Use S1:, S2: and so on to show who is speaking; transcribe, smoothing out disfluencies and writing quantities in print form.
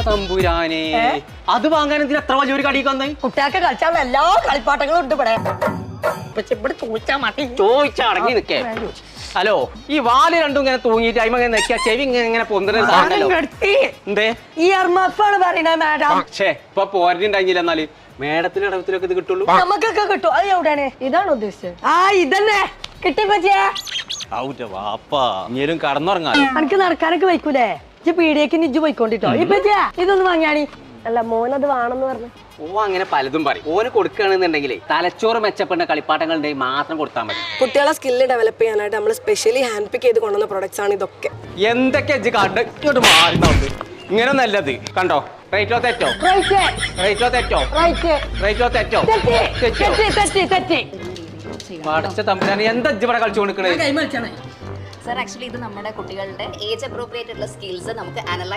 S1: തമ്പുരാനെ അത് വാങ്ങാൻ എന്തിനാ എത്ര വലിയൊരു കടിക്ക് വന്നേ?
S2: കുട്ടികൾക്ക് കളിച്ചാലുള്ള എല്ലാ കളിപ്പാട്ടങ്ങളും ഉണ്ട് ഇവിടെ.
S1: ചോദിച്ചടങ്ങി നിക്കേ. ഹലോ, ഈ വാല് രണ്ടും ഇങ്ങനെ തൂങ്ങിയിട്ട് അയിമ ഇങ്ങനെ നെക്കിയ ചെവി ഇങ്ങനെ പൊന്തണല്ലോ. എന്തേ
S2: ഈ അർമാഫാണ് പറയണത് മാഡം.
S1: ഇപ്പൊ പോരണ്ടായില്ല. എന്നാല് മേഡത്തിന് ഇടവത്തിലൊക്കെ ഇത് കിട്ടുള്ളൂ.
S2: നമുക്കൊക്കെ കിട്ടും. അത് എവിടെയാണ്? ഇതാണ് ഉദ്ദേശിച്ചത്. ആ ഇതന്നെ കിട്ടിപ്പറ്റിയേ.
S1: വാപ്പാ നീലും കടന്നുറങ്ങാലോ.
S2: എനിക്ക് നടക്കാനൊക്കെ വയ്ക്കൂലേ? ഇജ്ജ് പീടിയേക്ക് നിജ്ജ് പോയിക്കൊണ്ടിട്ടോ. ഇപ്പറ്റിയാ ഇതൊന്ന് വാങ്ങിയാണി. അല്ല മോനത് വേണമെന്ന് പറഞ്ഞു.
S1: ഓ അങ്ങനെ പലതും പറയും. ഓന് കൊടുക്കുകയാണെന്നുണ്ടെങ്കിലേ തലച്ചോറ് മെച്ചപ്പെട്ട കളിപ്പാട്ടങ്ങൾ ഉണ്ടെങ്കിൽ മാത്രം കൊടുത്താൽ മതി.
S3: കുട്ടികളെ സ്കില്ല് ഡെവലപ്പ് ചെയ്യാനായിട്ട് നമ്മൾ സ്പെഷ്യലി ഹാൻഡ് പിക്ക് ചെയ്ത് കൊണ്ടുവന്ന പ്രൊഡക്ട്സ് ആണ് ഇതൊക്കെ.
S1: എന്തൊക്കെ കണ്ട് ഇങ്ങോട്ട് മാറുന്നുണ്ട്. ഇങ്ങനെ നല്ലത് കണ്ടോ? റേറ്റോ തെറ്റോ? റേറ്റോ തെറ്റോ? റേറ്റോ തെറ്റോ? പഠിച്ച തമ്പുരാനെ എന്താ ഇവിടെ കളിച്ചു കൊടുക്കണേ?
S4: സർ ആക്ച്വലി ഇത് നമ്മുടെ കുട്ടികളുടെ ഏജ് അപ്രോപ്രിയേറ്റ് ഉള്ള സ്കിൽസ് നമുക്ക്